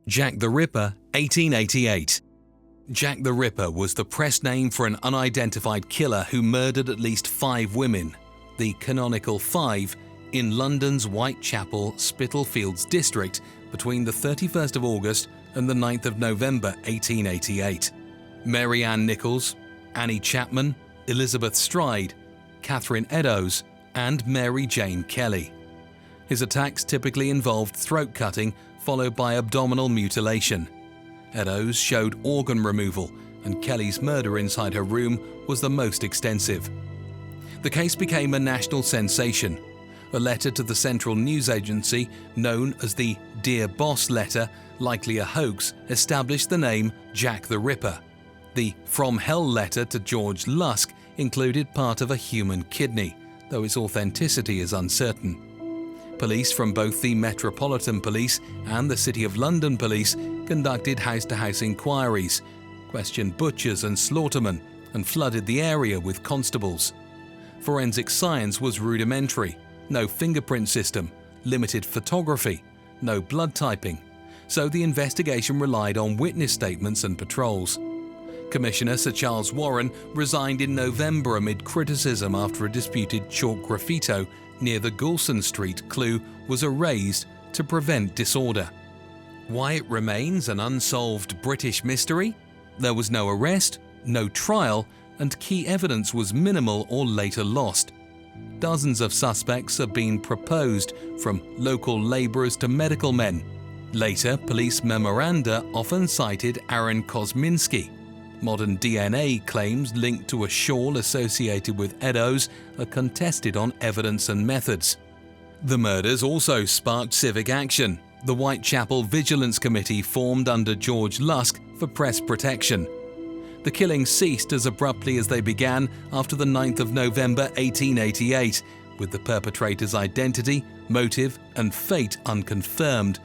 Jack the Ripper, 1888. Jack the Ripper was the press name for an unidentified killer who murdered at least 5 women, the canonical 5, in London's Whitechapel, Spitalfields district between the 31st of August and the 9th of November 1888. Mary Ann Nichols, Annie Chapman, Elizabeth Stride, Catherine Eddowes, and Mary Jane Kelly. His attacks typically involved throat cutting followed by abdominal mutilation. Eddowes showed organ removal, and Kelly's murder inside her room was the most extensive. The case became a national sensation. A letter to the Central News Agency, known as the Dear Boss letter, likely a hoax, established the name Jack the Ripper. The From Hell letter to George Lusk included part of a human kidney, though its authenticity is uncertain. Police from both the Metropolitan Police and the City of London Police conducted house-to-house inquiries, questioned butchers and slaughtermen, and flooded the area with constables. Forensic science was rudimentary, no fingerprint system, limited photography, no blood typing, so the investigation relied on witness statements and patrols. Commissioner Sir Charles Warren resigned in November amid criticism after a disputed chalk graffito near the Goulson Street clue was erased to prevent disorder. Why it remains an unsolved British mystery? There was no arrest, no trial, and key evidence was minimal or later lost. Dozens of suspects have been proposed, from local labourers to medical men. Later, police memoranda often cited Aaron Kosminski. Modern DNA claims linked to a shawl associated with Eddowes are contested on evidence and methods. The murders also sparked civic action. The Whitechapel Vigilance Committee formed under George Lusk for press protection. The killings ceased as abruptly as they began after the 9th of November 1888, with the perpetrator's identity, motive, and fate unconfirmed.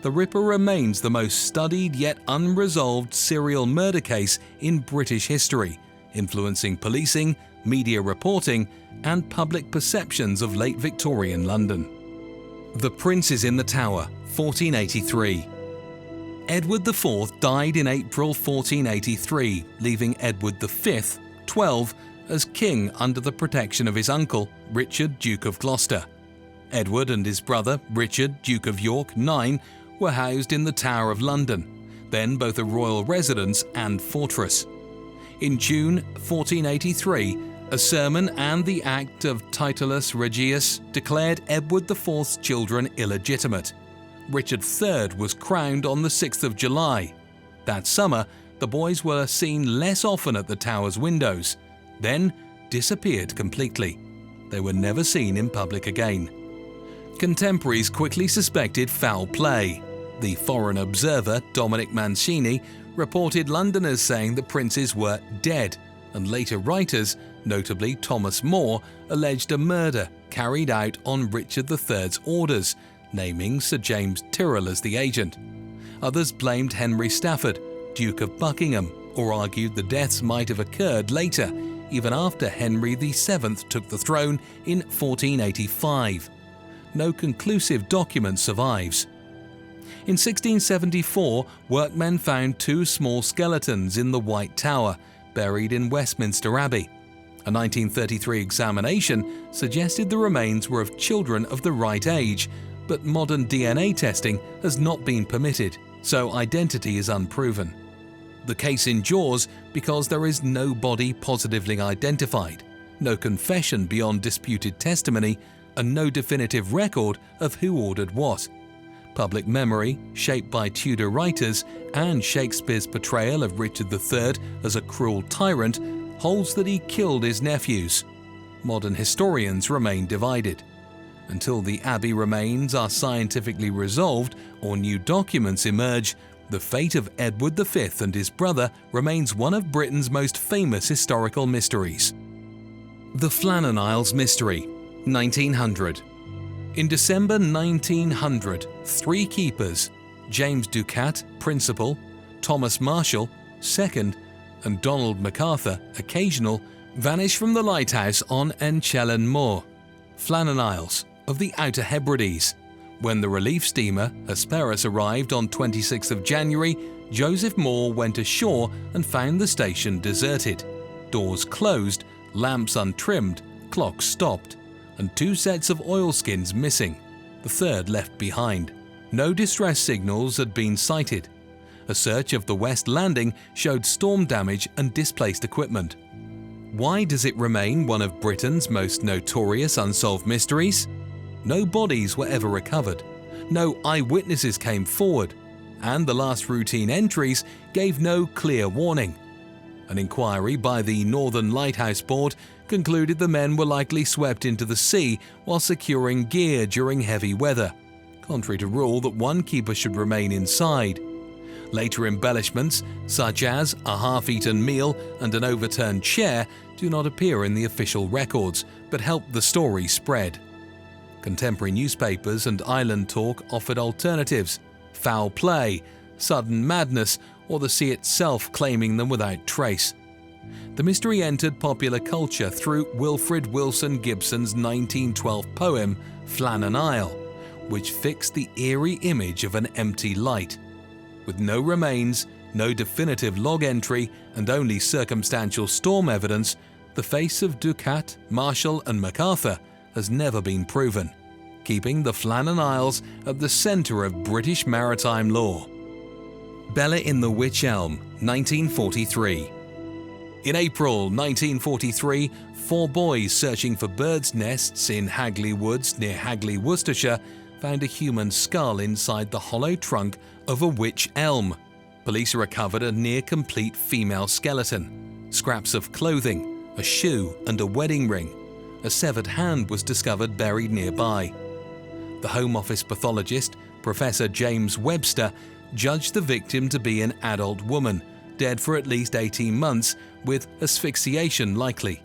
The Ripper remains the most studied yet unresolved serial murder case in British history, influencing policing, media reporting, and public perceptions of late Victorian London. The Princes in the Tower, 1483. Edward IV died in April 1483, leaving Edward V, 12, as king under the protection of his uncle, Richard, Duke of Gloucester. Edward and his brother, Richard, Duke of York, 9, were housed in the Tower of London, then both a royal residence and fortress. In June 1483, a sermon and the Act of Titulus Regius declared Edward IV's children illegitimate. Richard III was crowned on the 6th of July. That summer, the boys were seen less often at the tower's windows, then disappeared completely. They were never seen in public again. Contemporaries quickly suspected foul play. The Foreign Observer, Dominic Mancini, reported Londoners saying the princes were dead, and later writers, notably Thomas Moore, alleged a murder carried out on Richard III's orders, naming Sir James Tyrrell as the agent. Others blamed Henry Stafford, Duke of Buckingham, or argued the deaths might have occurred later, even after Henry VII took the throne in 1485. No conclusive document survives. In 1674, workmen found 2 small skeletons in the White Tower, buried in Westminster Abbey. A 1933 examination suggested the remains were of children of the right age, but modern DNA testing has not been permitted, so identity is unproven. The case endures because there is no body positively identified, no confession beyond disputed testimony, and no definitive record of who ordered what. Public memory, shaped by Tudor writers and Shakespeare's portrayal of Richard III as a cruel tyrant, holds that he killed his nephews. Modern historians remain divided. Until the Abbey remains are scientifically resolved or new documents emerge, the fate of Edward V and his brother remains one of Britain's most famous historical mysteries. The Flannan Isles Mystery, 1900. In December 1900, 3 keepers, James Ducat, Principal, Thomas Marshall, Second, and Donald MacArthur, Occasional, vanished from the lighthouse on Enchellan Moor, Flannan Isles, of the Outer Hebrides, When the relief steamer Hesperus arrived on 26th of January, Joseph Moor went ashore and found the station deserted. Doors closed, lamps untrimmed, clocks stopped, and 2 sets of oilskins missing, the third left behind. No distress signals had been sighted. A search of the West Landing showed storm damage and displaced equipment. Why does it remain one of Britain's most notorious unsolved mysteries? No bodies were ever recovered, no eyewitnesses came forward, and the last routine entries gave no clear warning. An inquiry by the Northern Lighthouse Board concluded the men were likely swept into the sea while securing gear during heavy weather, contrary to rule that one keeper should remain inside. Later embellishments, such as a half-eaten meal and an overturned chair, do not appear in the official records, but help the story spread. Contemporary newspapers and island talk offered alternatives: foul play, sudden madness, or the sea itself claiming them without trace. The mystery entered popular culture through Wilfred Wilson Gibson's 1912 poem Flannan Isle, which fixed the eerie image of an empty light. With no remains, no definitive log entry, and only circumstantial storm evidence, the face of Ducat, Marshall and MacArthur has never been proven, keeping the Flannan Isles at the centre of British maritime lore. Bella in the Wych Elm, 1943. In April 1943, 4 boys searching for birds' nests in Hagley Woods near Hagley, Worcestershire, found a human skull inside the hollow trunk of a wych elm. Police recovered a near-complete female skeleton, scraps of clothing, a shoe and a wedding ring. A severed hand was discovered buried nearby. The Home Office pathologist, Professor James Webster, judged the victim to be an adult woman, dead for at least 18 months, with asphyxiation likely.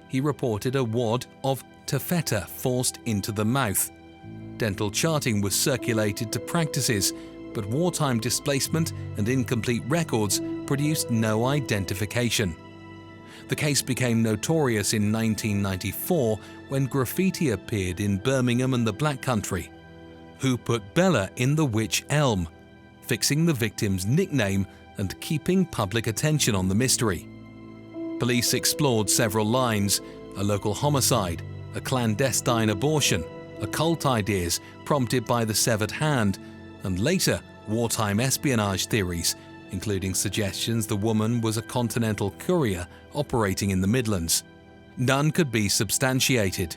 He reported a wad of taffeta forced into the mouth. Dental charting was circulated to practices, but wartime displacement and incomplete records produced no identification. The case became notorious in 1994 when graffiti appeared in Birmingham and the Black Country. Who put Bella in the Wych Elm? Fixing the victim's nickname and keeping public attention on the mystery. Police explored several lines: a local homicide, a clandestine abortion, occult ideas prompted by the severed hand, and later wartime espionage theories, including suggestions the woman was a continental courier operating in the Midlands. None could be substantiated.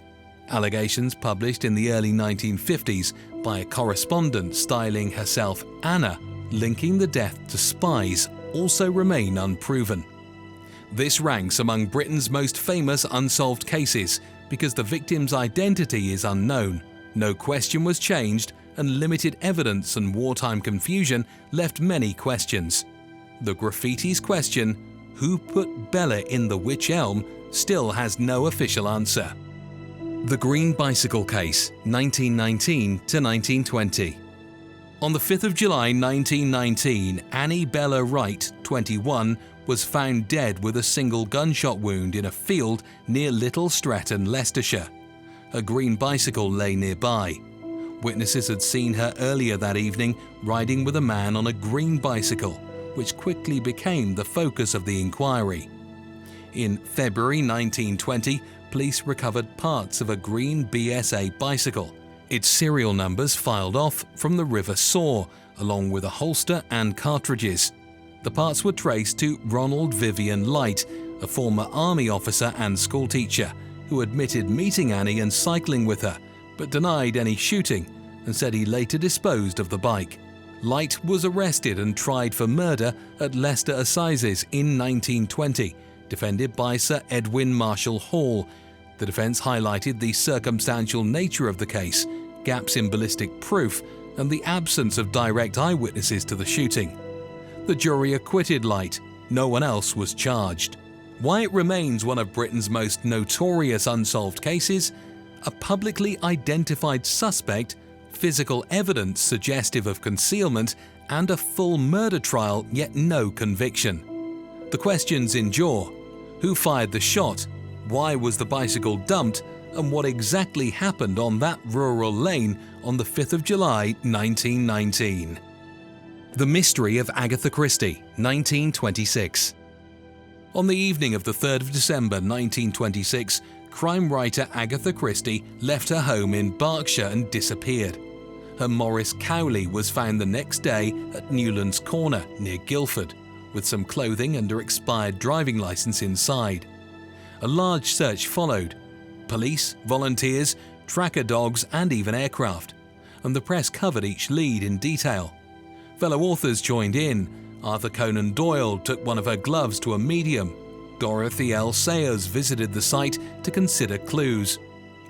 Allegations published in the early 1950s by a correspondent styling herself Anna, linking the death to spies, also remain unproven. This ranks among Britain's most famous unsolved cases because the victim's identity is unknown, no question was changed, and limited evidence and wartime confusion left many questions. The graffiti's question, who put Bella in the Wych Elm, still has no official answer. The Green Bicycle Case, 1919 to 1920. On the 5th of July 1919, Annie Bella Wright, 21, was found dead with a single gunshot wound in a field near Little Stratton, Leicestershire. A green bicycle lay nearby. Witnesses had seen her earlier that evening riding with a man on a green bicycle, which quickly became the focus of the inquiry. In February 1920, police recovered parts of a green BSA bicycle, its serial numbers filed off from the River Soar, along with a holster and cartridges. The parts were traced to Ronald Vivian Light, a former army officer and schoolteacher, who admitted meeting Annie and cycling with her, but denied any shooting and said he later disposed of the bike. Light was arrested and tried for murder at Leicester Assizes in 1920, defended by Sir Edwin Marshall Hall. The defence highlighted the circumstantial nature of the case, gaps in ballistic proof, and the absence of direct eyewitnesses to the shooting. The jury acquitted Light. No one else was charged. Why it remains one of Britain's most notorious unsolved cases? A publicly identified suspect, physical evidence suggestive of concealment, and a full murder trial, yet no conviction. The questions endure. Who fired the shot? Why was the bicycle dumped? and what exactly happened on that rural lane on the 5th of July 1919. The Mystery of Agatha Christie, 1926. On the evening of the 3rd of December 1926, crime writer Agatha Christie left her home in Berkshire and disappeared. Her Morris Cowley was found the next day at Newlands Corner near Guildford, with some clothing and her expired driving licence inside. A large search followed. Police, volunteers, tracker dogs and even aircraft, and the press covered each lead in detail. Fellow authors joined in. Arthur Conan Doyle took one of her gloves to a medium. Dorothy L. Sayers visited the site to consider clues.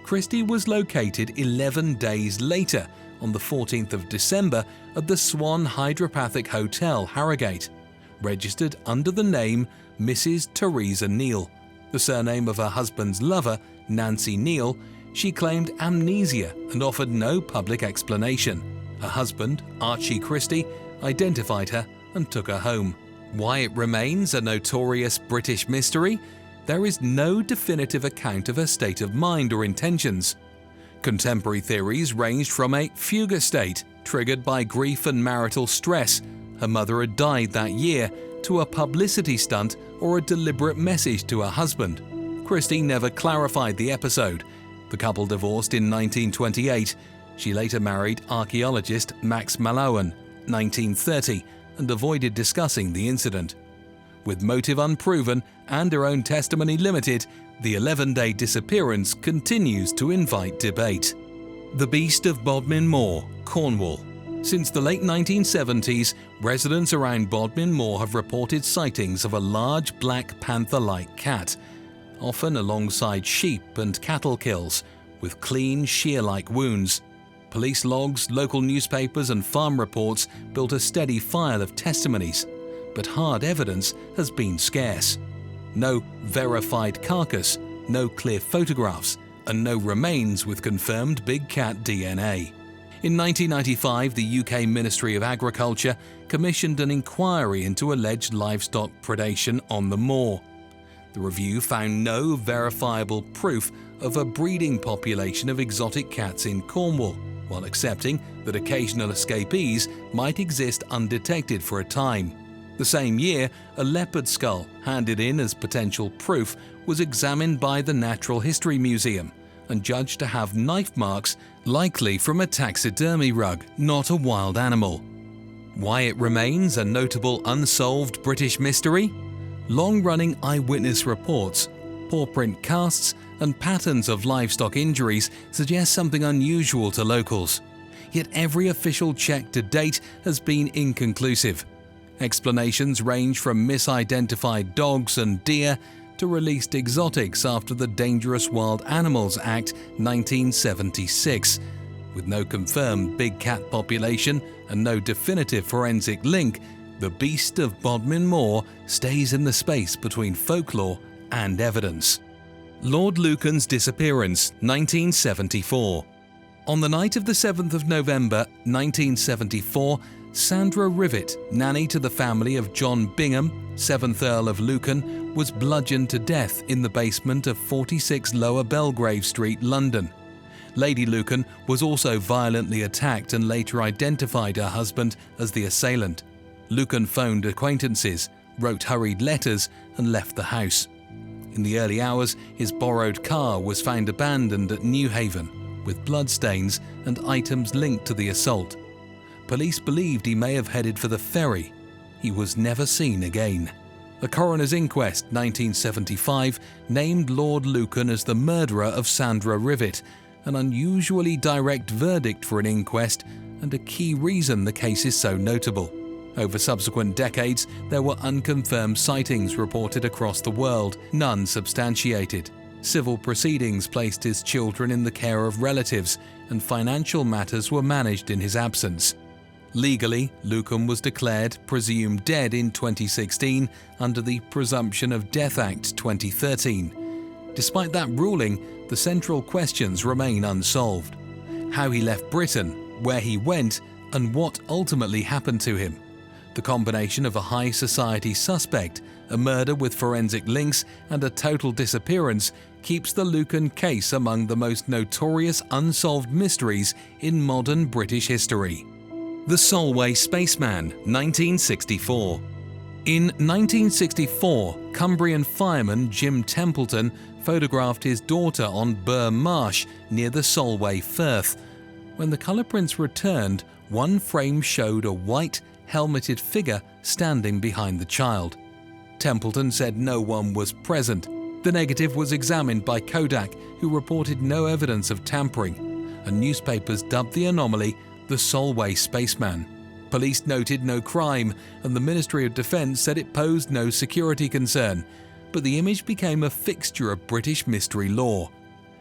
Christie was located 11 days later, on the 14th of December, at the Swan Hydropathic Hotel, Harrogate, registered under the name Mrs. Teresa Neal. The surname of her husband's lover, Nancy Neal, she claimed amnesia and offered no public explanation. Her husband, Archie Christie, identified her and took her home. Why it remains a notorious British mystery? There is no definitive account of her state of mind or intentions. Contemporary theories ranged from a fugue state, triggered by grief and marital stress, her mother had died that year, to a publicity stunt or a deliberate message to her husband. Christie never clarified the episode. The couple divorced in 1928. She later married archaeologist Max Mallowan, 1930, and avoided discussing the incident. With motive unproven and her own testimony limited, the 11-day disappearance continues to invite debate. The Beast of Bodmin Moor, Cornwall. Since the late 1970s, residents around Bodmin Moor have reported sightings of a large black panther-like cat, often alongside sheep and cattle kills, with clean, shear-like wounds. Police logs, local newspapers and farm reports built a steady file of testimonies, but hard evidence has been scarce. No verified carcass, no clear photographs, and no remains with confirmed big cat DNA. In 1995, the UK Ministry of Agriculture commissioned an inquiry into alleged livestock predation on the moor. The review found no verifiable proof of a breeding population of exotic cats in Cornwall, while accepting that occasional escapees might exist undetected for a time. The same year, a leopard skull, handed in as potential proof, was examined by the Natural History Museum and judged to have knife marks likely from a taxidermy rug, not a wild animal. Why it remains a notable unsolved British mystery? Long-running eyewitness reports, paw print casts, and patterns of livestock injuries suggest something unusual to locals. Yet every official check to date has been inconclusive. Explanations range from misidentified dogs and deer to released exotics after the Dangerous Wild Animals Act 1976. With no confirmed big cat population and no definitive forensic link, the Beast of Bodmin Moor stays in the space between folklore and evidence. Lord Lucan's disappearance, 1974. On the night of the 7th of November 1974, Sandra Rivet, nanny to the family of John Bingham, 7th Earl of Lucan, was bludgeoned to death in the basement of 46 Lower Belgrave Street, London. Lady Lucan was also violently attacked and later identified her husband as the assailant. Lucan phoned acquaintances, wrote hurried letters, and left the house. In the early hours, his borrowed car was found abandoned at Newhaven, with bloodstains and items linked to the assault. Police believed he may have headed for the ferry. He was never seen again. The coroner's inquest, 1975, named Lord Lucan as the murderer of Sandra Rivet, an unusually direct verdict for an inquest and a key reason the case is so notable. Over subsequent decades, there were unconfirmed sightings reported across the world, none substantiated. Civil proceedings placed his children in the care of relatives, and financial matters were managed in his absence. Legally, Lucan was declared presumed dead in 2016 under the Presumption of Death Act 2013. Despite that ruling, the central questions remain unsolved. How he left Britain, where he went, and what ultimately happened to him. The combination of a high society suspect, a murder with forensic links and a total disappearance keeps the Lucan case among the most notorious unsolved mysteries in modern British history. The Solway Spaceman, 1964. In 1964, Cumbrian fireman Jim Templeton photographed his daughter on Burr Marsh near the Solway Firth. When the colour prints returned, one frame showed a white, helmeted figure standing behind the child. Templeton said no one was present. The negative was examined by Kodak, who reported no evidence of tampering, and newspapers dubbed the anomaly the Solway Spaceman. Police noted no crime, and the Ministry of Defence said it posed no security concern, but the image became a fixture of British mystery lore.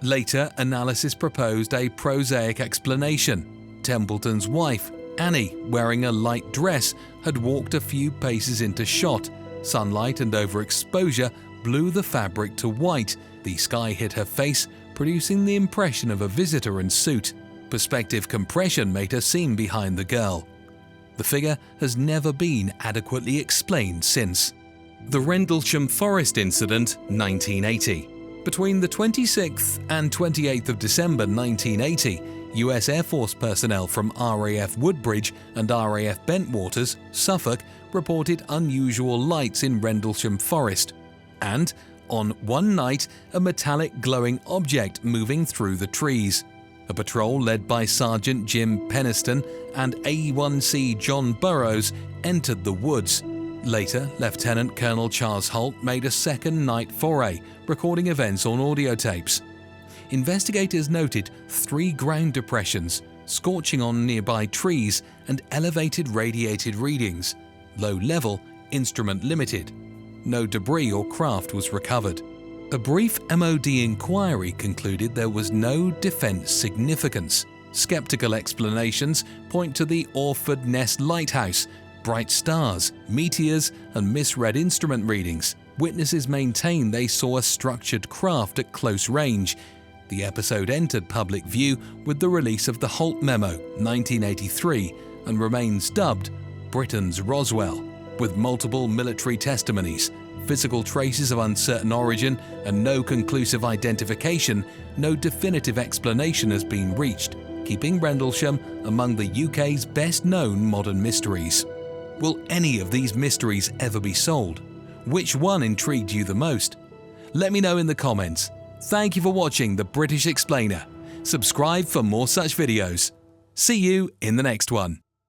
Later, analysis proposed a prosaic explanation. Templeton's wife, Annie, wearing a light dress, had walked a few paces into shot. Sunlight and overexposure blew the fabric to white. The sky hit her face, producing the impression of a visitor in suit. Perspective compression made her seem behind the girl. The figure has never been adequately explained since. The Rendlesham Forest Incident, 1980. Between the 26th and 28th of December 1980, US Air Force personnel from RAF Woodbridge and RAF Bentwaters, Suffolk, reported unusual lights in Rendlesham Forest, and, on one night, a metallic glowing object moving through the trees. A patrol led by Sergeant Jim Peniston and A1C John Burrows entered the woods. Later, Lieutenant Colonel Charles Holt made a second night foray, recording events on audio tapes. Investigators noted 3 ground depressions, scorching on nearby trees, and elevated radiated readings. Low level, instrument limited. No debris or craft was recovered. A brief MOD inquiry concluded there was no defence significance. Skeptical explanations point to the Orford Ness Lighthouse, bright stars, meteors, and misread instrument readings. Witnesses maintain they saw a structured craft at close range. The episode entered public view with the release of the Holt Memo, 1983, and remains dubbed Britain's Roswell, with multiple military testimonies, physical traces of uncertain origin, and no conclusive identification. No definitive explanation has been reached, keeping Rendlesham among the UK's best-known modern mysteries. Will any of these mysteries ever be solved? Which one intrigued you the most? Let me know in the comments. Thank you for watching The British Explainer. Subscribe for more such videos. See you in the next one.